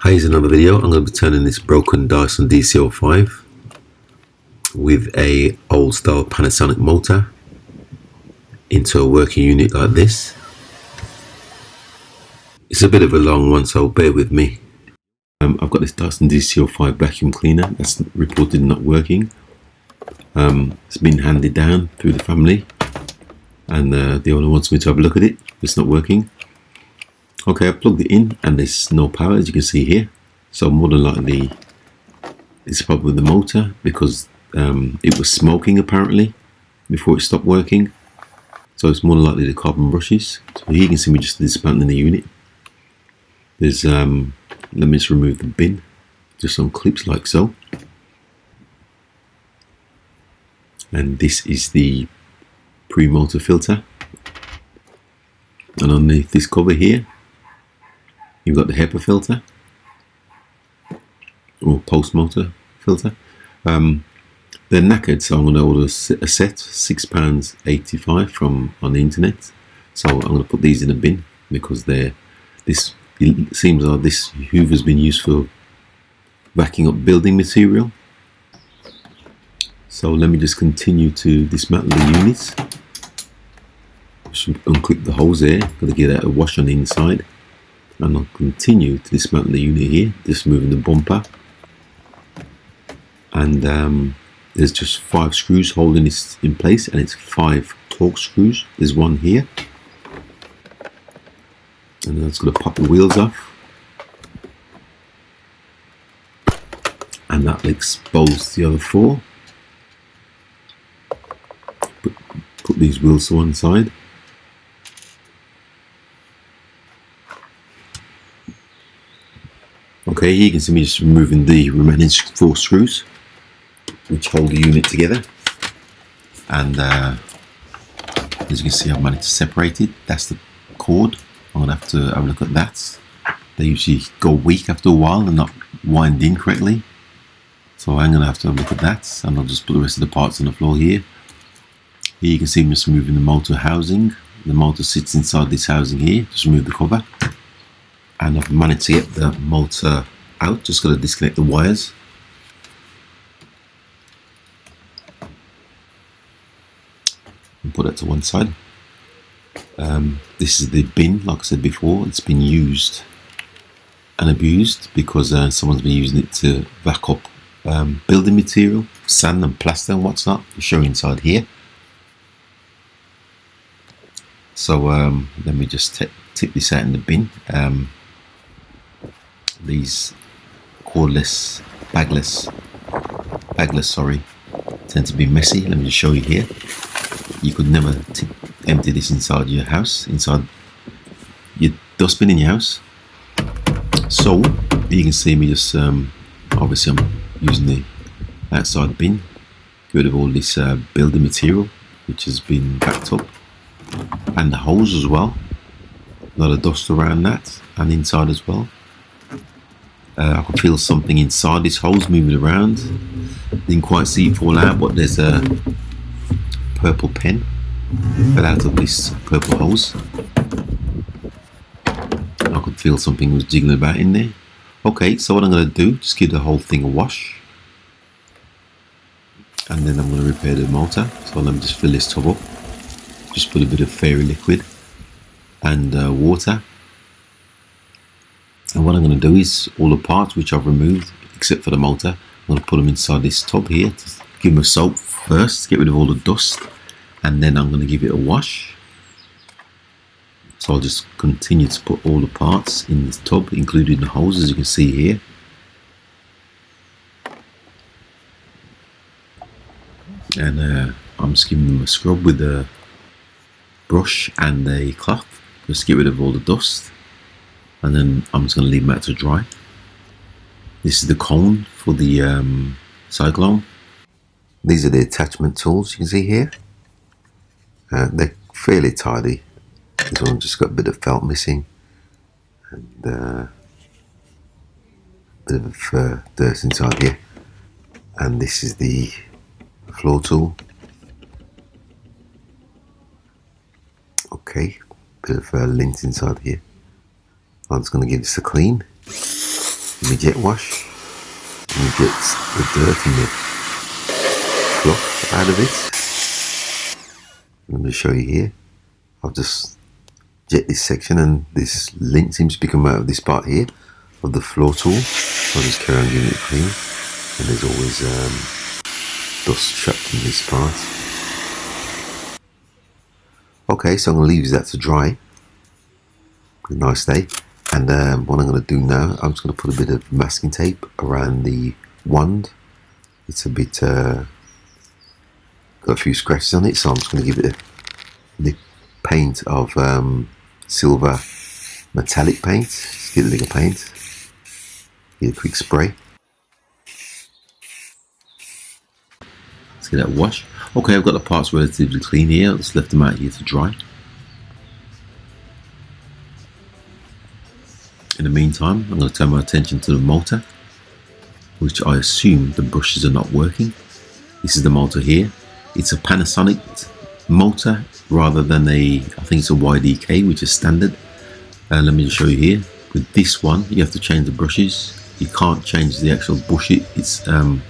Here's another video. I'm going to be turning this broken DYSON DC05 with a old style Panasonic motor into a working unit like this. It's a bit of a long one, so bear with me. I've got this DYSON DC05 vacuum cleaner that's reported not working. It's been handed down through the family, and the owner wants me to have a look at it. It's not working. Okay, I plugged it in and there's no power, as you can see here. So more than likely it's probably the motor, because it was smoking apparently before it stopped working. So it's more than likely the carbon brushes. So here you can see me just dismantling the unit. There's let me just remove the bin, just some clips like so. And this is the pre-motor filter. And underneath this cover here, you've got the HEPA filter, or post-motor filter. They're knackered, so I'm going to order a set, £6.85 from on the internet. So I'm going to put these in a bin, because it seems like this Hoover's been used for backing up building material. So let me just continue to dismantle the units. Just unclip the holes there, got to get out a wash on the inside. And I'll continue to dismantle the unit here, just moving the bumper. And there's just 5 screws holding this in place, and it's 5 torque screws. There's one here. And that's going to pop the wheels off. And that will expose the other 4. Put these wheels to one side. Okay, here you can see me just removing the remaining 4 screws which hold the unit together, and as you can see, I've managed to separate it. That's the cord. I'm going to have to have a look at that. They usually go weak after a while and not wind in correctly, so I'm going to have to have a look at that, and I'll just put the rest of the parts on the floor here. Here you can see me just removing the motor housing. The motor sits inside this housing here. Just remove the cover. And I've managed to get the motor out. Just got to disconnect the wires. And put that to one side. This is the bin, like I said before. It's been used and abused, because someone's been using it to back up building material, sand and plaster and what's not. I'll show you inside here. So let me just tip this out in the bin. These cordless, bagless, sorry, tend to be messy. Let me just show you here. You could never empty this inside your house, inside your dustbin in your house. So you can see me just obviously I'm using the outside bin, get rid of all this building material which has been backed up, and the holes as well. A lot of dust around that, and inside as well. I could feel something inside these holes moving around. Didn't quite see it fall out, but there's a purple pen fell out of these purple holes. I could feel something was jiggling about in there. Okay, so what I'm going to do, just give the whole thing a wash, and then I'm going to repair the motor. So let me just fill this tub up. Just put a bit of fairy liquid and water. And what I'm going to do is all the parts which I've removed, except for the motor, I'm going to put them inside this tub here. To give them a soak first, get rid of all the dust, and then I'm going to give it a wash. So I'll just continue to put all the parts in this tub, including the hose, as you can see here. And I'm just giving them a scrub with a brush and a cloth, just to get rid of all the dust. And then I'm just going to leave them out to dry. This is the cone for the cyclone. These are the attachment tools you can see here. They're fairly tidy. This one just got a bit of felt missing, and a bit of dirt inside here. And this is the floor tool. Okay, bit of lint inside here. I'm just going to give this a clean. Let me jet wash. Let me get the dirt and the fluff out of it. Let me show you here. I'll just jet this section, and this lint seems to come out of this part here of the floor tool. So I'll just carry on giving it clean. And there's always dust trapped in this part. Okay, so I'm going to leave that to dry. A nice day. And what I'm going to do now, I'm just going to put a bit of masking tape around the wand. It's a bit got a few scratches on it, so I'm just going to give it the paint of silver metallic paint. Just get a lick of paint. Get a quick spray. Let's get that wash. Okay, I've got the parts relatively clean here. I'll just left them out here to dry. In the meantime, I'm going to turn my attention to the motor, which I assume the brushes are not working. This is the motor here. It's a Panasonic motor rather than I think it's a YDK, which is standard. Let me just show you here. With this one, you have to change the brushes. You can't change the actual bush. It's the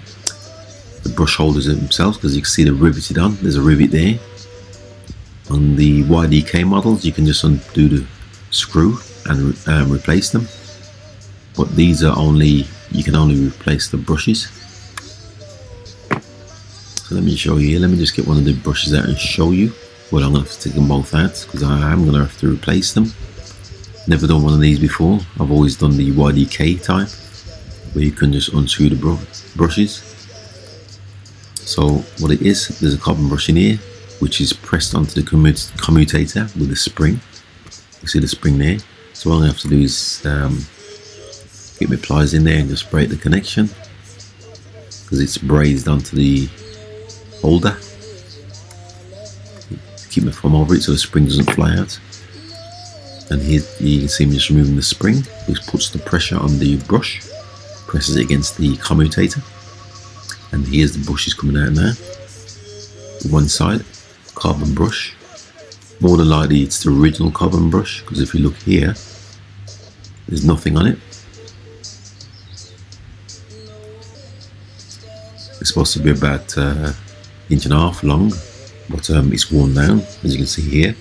brush holders themselves, because you can see they're riveted on. There's a rivet there. On the YDK models, you can just undo the screw and replace them, but these are you can only replace the brushes. So let me show you here. Let me just get one of the brushes out and show you. Well, I'm going to have to take them both out because I am going to have to replace them. Never done one of these before. I've always done the YDK type, where you can just unscrew the brushes. So what it is, there's a carbon brush in here which is pressed onto the commutator with a spring. You see the spring there. So all I have to do is get my pliers in there and just break the connection, because it's brazed onto the holder. Keep my thumb over it so the spring doesn't fly out. And here you can see me just removing the spring, which puts the pressure on the brush, presses it against the commutator. And here's the brushes coming out now. One side, carbon brush. More than likely it's the original carbon brush, because if you look here, there's nothing on it. It's supposed to be about inch and a half long, but it's worn down, as you can see here.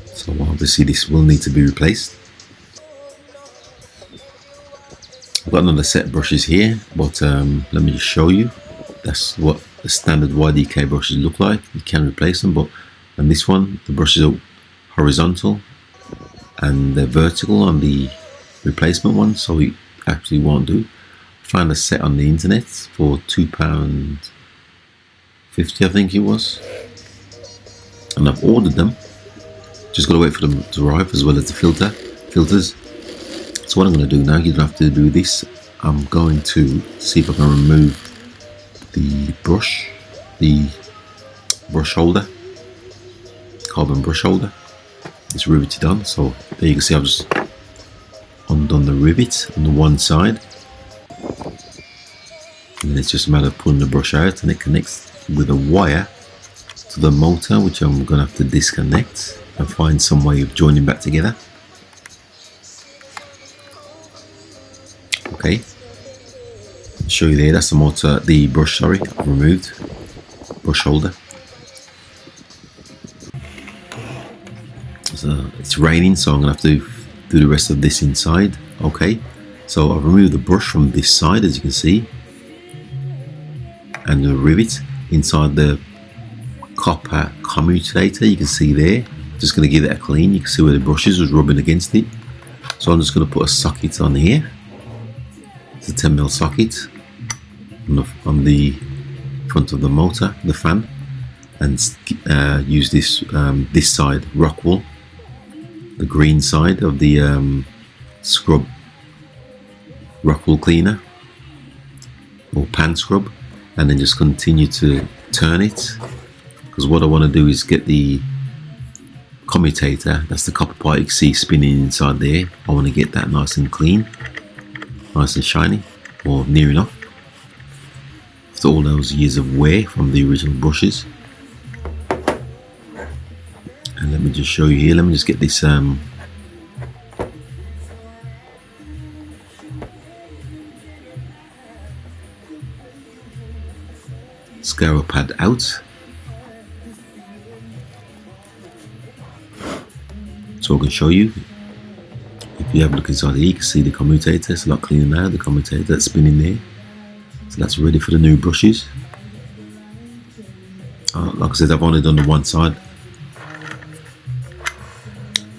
So obviously this will need to be replaced. I've got another set of brushes here, but let me just show you. That's what the standard YDK brushes look like. You can replace them, but on this one, the brushes are horizontal and they're vertical on the replacement one, so it actually won't do. I found a set on the internet for £2.50, I think it was, and I've ordered them. Just got to wait for them to arrive, as well as the filters. So what I'm going to do now, you don't have to do this. I'm going to see if I can remove the brush holder, carbon brush holder. It's riveted on, so there you can see I've just undone the rivet on the one side, and it's just a matter of pulling the brush out, and it connects with a wire to the motor, which I'm going to have to disconnect and find some way of joining back together. Okay, I'll show you there. That's the motor, the brush, sorry, I've removed brush holder. So it's raining, so I'm gonna have to do the rest of this inside. Okay, so I've removed the brush from this side, as you can see, and the rivet inside the copper commutator. You can see there. Just going to give it a clean. You can see where the brushes was rubbing against it. So I'm just going to put a socket on here. It's a 10mm socket on the front of the motor, the fan, and use this this side rock wool, the green side of the scrub rock wool cleaner or pan scrub, and then just continue to turn it, because what I want to do is get the commutator, that's the copper part you can see spinning inside there. I want to get that nice and clean, nice and shiny, or near enough, after all those years of wear from the original brushes. And let me just show you here. Let me just get this scourer pad out. So I can show you. If you have a look inside here, you can see the commutator. It's a lot cleaner now. The commutator that's spinning there. So that's ready for the new brushes. Like I said, I've only done the one side.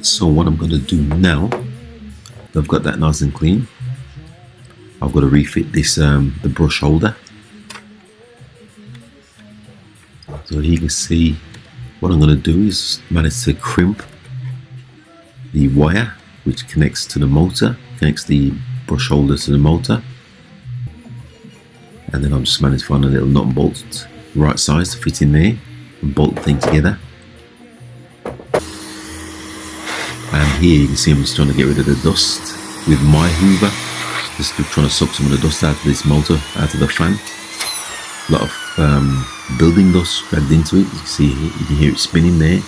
So what I'm going to do now, I've got that nice and clean. I've got to refit this the brush holder. So you can see what I'm going to do is manage to crimp the wire which connects to the motor, connects the brush holder to the motor, and then I'm just managed to find a little nut and bolt right size to fit in there and bolt the thing together. And here you can see I'm just trying to get rid of the dust with my hoover, just trying to suck some of the dust out of this motor, out of the fan. A lot of building dust dragged into it. You can see here, you can hear it spinning there.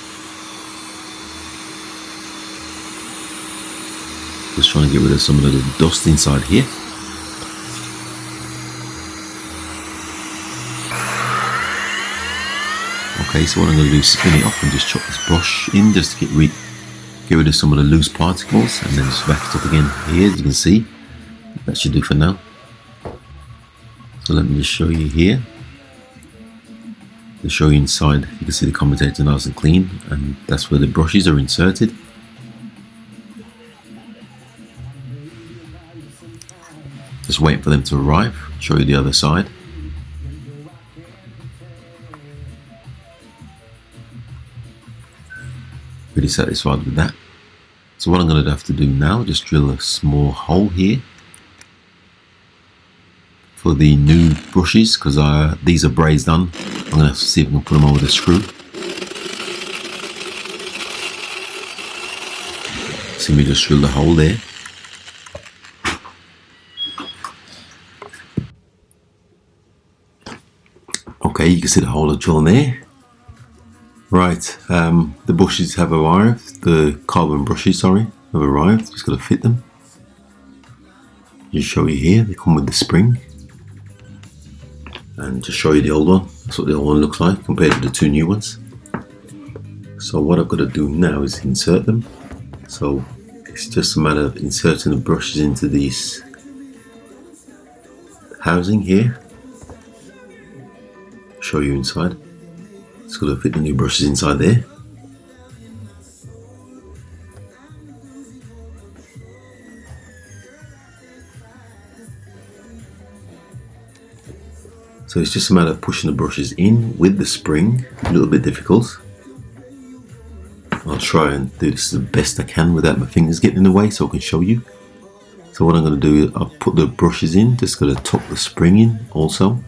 Just trying to get rid of some of the dust inside here. Okay, so what I'm going to do is spin it off and just chuck this brush in just to get rid of some of the loose particles, and then just back it up again here. As you can see, that should do for now. So let me just show you here. To show you inside, you can see the commutator nice and clean, and that's where the brushes are inserted. Just waiting for them to arrive. Show you the other side. Pretty satisfied with that. So what I'm going to have to do now, just drill a small hole here for the new brushes, because these are brazed on. I'm going to have to see if I can put them on with a screw. See me just drill the hole there. Okay, you can see the hole of drill there. Right, the brushes have arrived, the carbon brushes, sorry, have arrived. Just got to fit them. Just show you here, they come with the spring. And to show you the old one, that's what the old one looks like compared to the two new ones. So what I've got to do now is insert them. So it's just a matter of inserting the brushes into these housing here. Show you inside. It's got to fit the new brushes inside there. So it's just a matter of pushing the brushes in with the spring. A little bit difficult. I'll try and do this the best I can without my fingers getting in the way so I can show you. So what I'm going to do is I'll put the brushes in, just got to tuck the spring in also.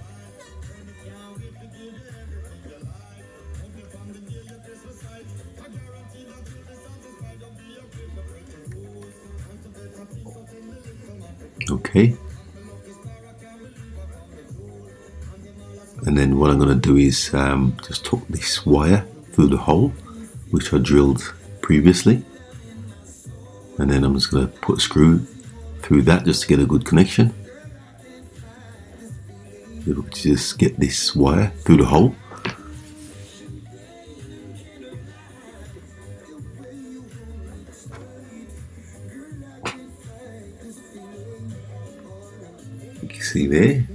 Okay, and then what I'm going to do is just tuck this wire through the hole which I drilled previously, and then I'm just going to put a screw through that just to get a good connection. If we could just get this wire through the hole. You can see there.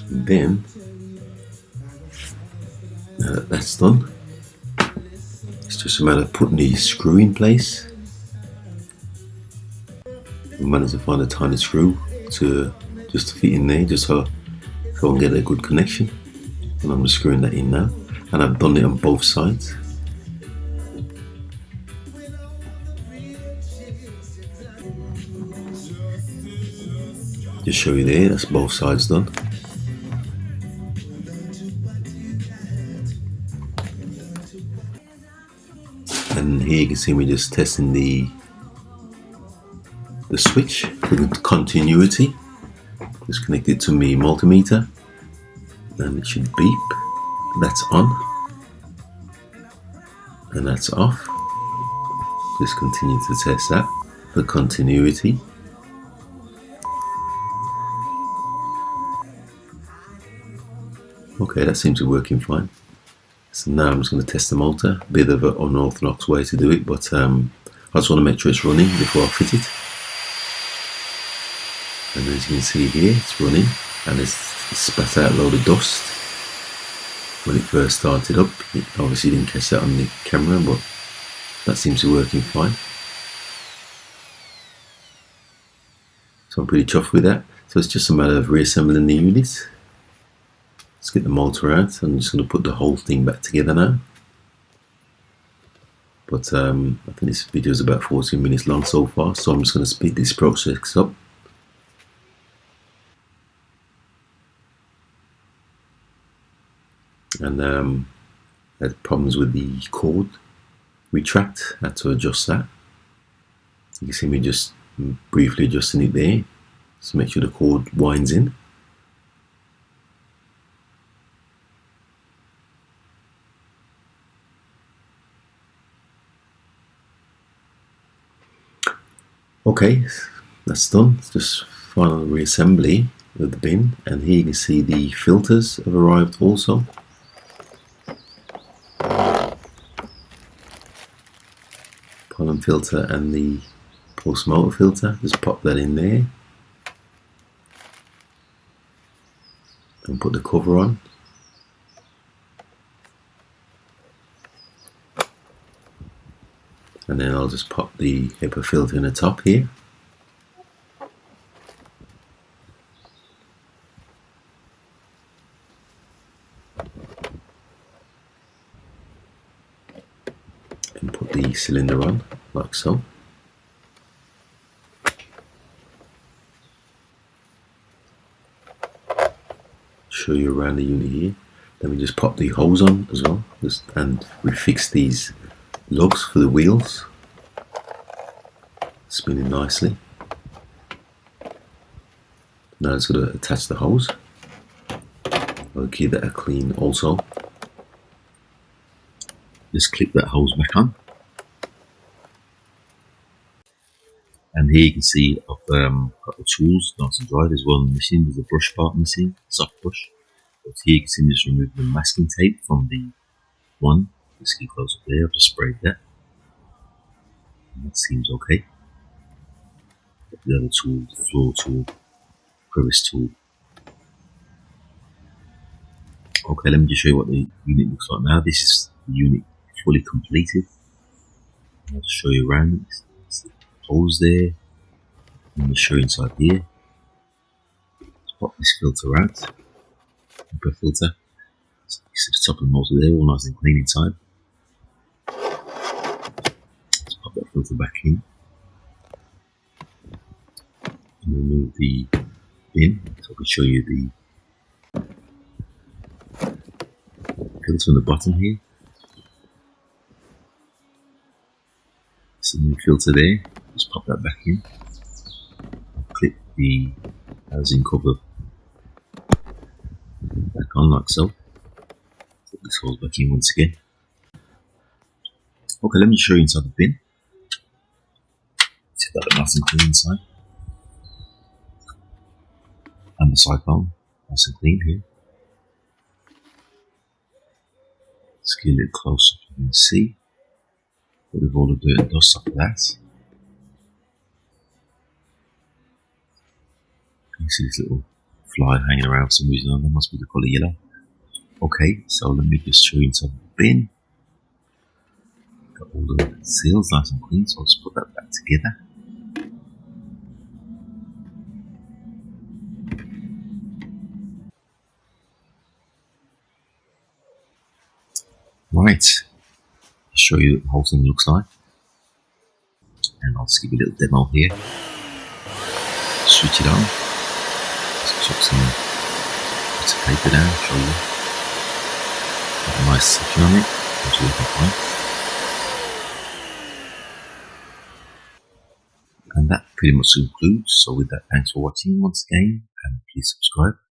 And then, now that that's done, it's just a matter of putting the screw in place. I managed to find a tiny screw to fit in there, just so I can get a good connection. And I'm just screwing that in now. And I've done it on both sides. Just show you there, that's both sides done. And here you can see me just testing the switch for the continuity. Just connected to my multimeter, and it should beep. That's on, and that's off. Just continue to test that for continuity. Okay, that seems to be working fine. So now I'm just going to test the motor. A bit of an unorthodox way to do it, but I just want to make sure it's running before I fit it. And as you can see here, it's running, and it's spat out a load of dust when it first started up. It obviously didn't catch that on the camera, but that seems to be working fine. So I'm pretty chuffed with that. So it's just a matter of reassembling the unit. Let's get the motor out. I'm just going to put the whole thing back together now. But I think this video is about 14 minutes long so far, so I'm just going to speed this process up. And had problems with the cord retract. Had to adjust that. You can see me just briefly adjusting it there, so make sure the cord winds in. Okay, that's done. It's just final reassembly of the bin, and here you can see the filters have arrived also. Pollen filter and the pulse motor filter. Just pop that in there and put the cover on. And then I'll just pop the HEPA filter in the top here. And put the cylinder on, like so. Show you around the unit here. Then we just pop the hose on as well, and we fix these lugs for the wheels, spinning nicely. Now it's going to attach the hose. I'll keep that clean also. Just clip that hose back on. And here you can see I've got the tools nice and dry. There's one missing, there's a brush part missing, soft brush. But here you can see just remove the masking tape from the one. Just get close up there, I've just sprayed that. And that seems okay. The other tool, the floor tool, crevice tool. Okay, let me just show you what the unit looks like now. This is the unit fully completed. I'll just show you around. There's the holes there. Let me show you inside here. Let's pop this filter out. HEPA filter. So you see the top of the motor there, all nice and clean inside. Let's pop that filter back in. And remove the bin, so I can show you the filter on the bottom here. It's a new filter there, just pop that back in. Clip the housing cover back on like so. Put this hole back in once again. Okay, let me show you inside the bin. See that nice and clean inside. And the side panel, nice and clean here. Let's get a little closer so you can see. Bit of all the dirt and dust off of that. You can see this little fly hanging around for some reason. That must be the colour yellow. Okay, so let me just show you inside the bin. Got all the seals nice and clean, so I'll just put that back together. Right, I'll show you what the whole thing looks like, and I'll just give you a little demo here. Switch it on. Just chuck some bits of paper down, show you. Got a nice section on it, which is looking fine. And that pretty much concludes. So with that, thanks for watching once again, and please subscribe.